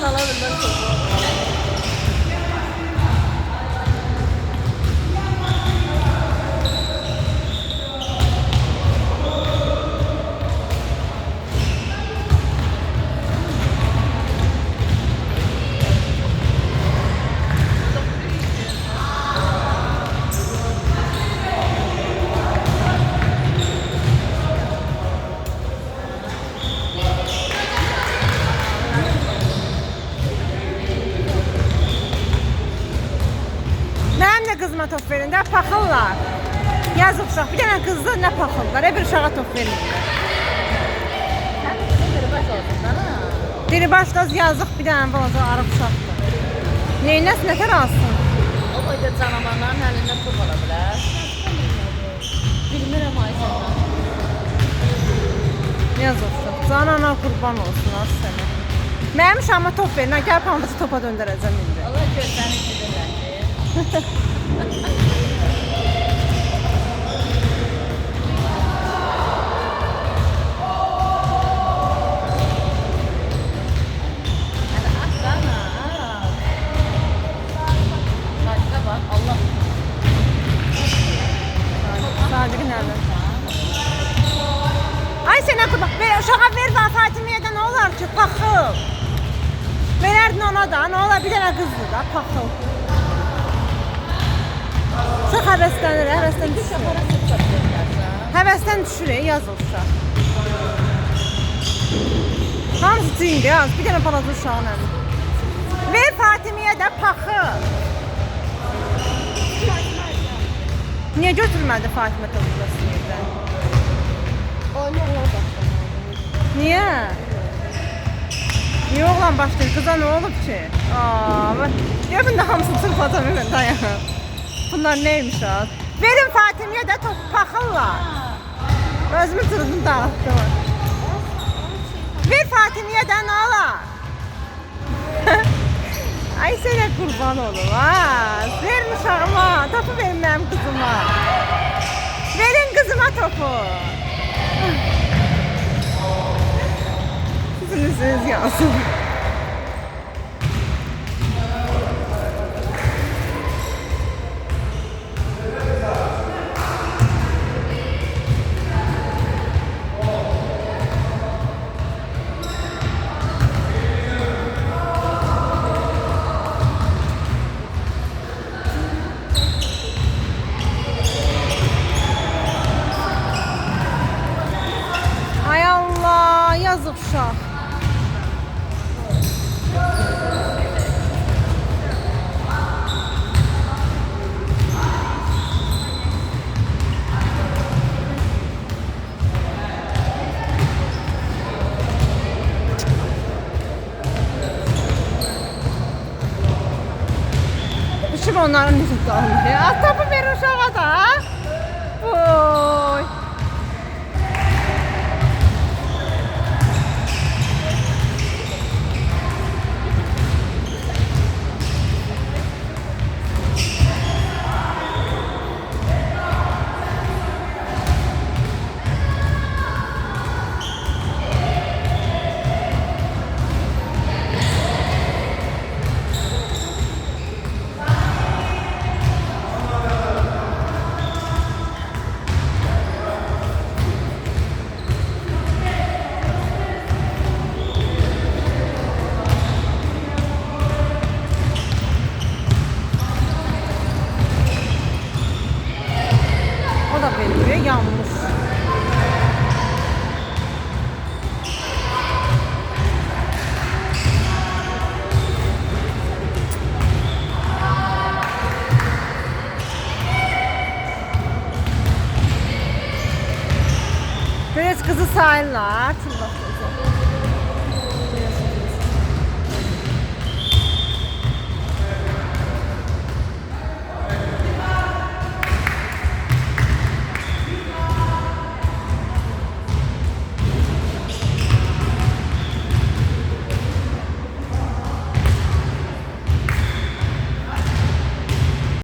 Ondan alabilmez topu. Mənim də qızıma top verin də, paxırlar. Yazıq uşaq, bir dənə qızda nə paxırlar, bir uşağa top verirlər. Biri baş olsun da. Biri başda yazıq, bir dənə balaca arıq uşaqdır. Neynəsin, nətər alsın? O boyda canavarların əlində top ola bilər. Bilmirəm ay səndən. Yazıq uşaq, canana qurban olsun az sənə. Mənim uşağıma top verin, gəl pambası topa döndərəcəm indi. Allah gözlərini gidirlər ki. Sadiqin əli. Ay sənə qurban, uşağa ver və Fatimiyə də nə olar ki, paxıl. Verərdin ona da, nə olar, bir dənə qızdır da, paxıl. Uşaq həvəslənir, həvəsdən düşür. Həvəsdən düşür, yazıq uşaq. Hamısı cindi, yaz, bir dənə balaca uşağın əli. Ver Fatimiyə də paxıl. Niyə götürmədi Fatimə toplasın yerdən? Oynayırlar başlayır. Niyə? Niyə oğlan başlayır? Qıza nə olub ki? Ya bunda hamısını çırpacam hemen dayan. Bunlar neymiş az? Verin Fatimiyə də top paxırlar. Özümü tırdım dağıtdım. Ver Fatimiyə də nə olar? Ay sənə qurban olum ha. Verin uşağıma, topu verin mənim qızıma. Verin qızıma topu. Sizin yansın. Ay Allah, yazıq uşaq. Düşüb onların necə qalır ya? Topu ver uşağa da. Oy. O da veriyor, yanmış. Biraz kızı sayırlar.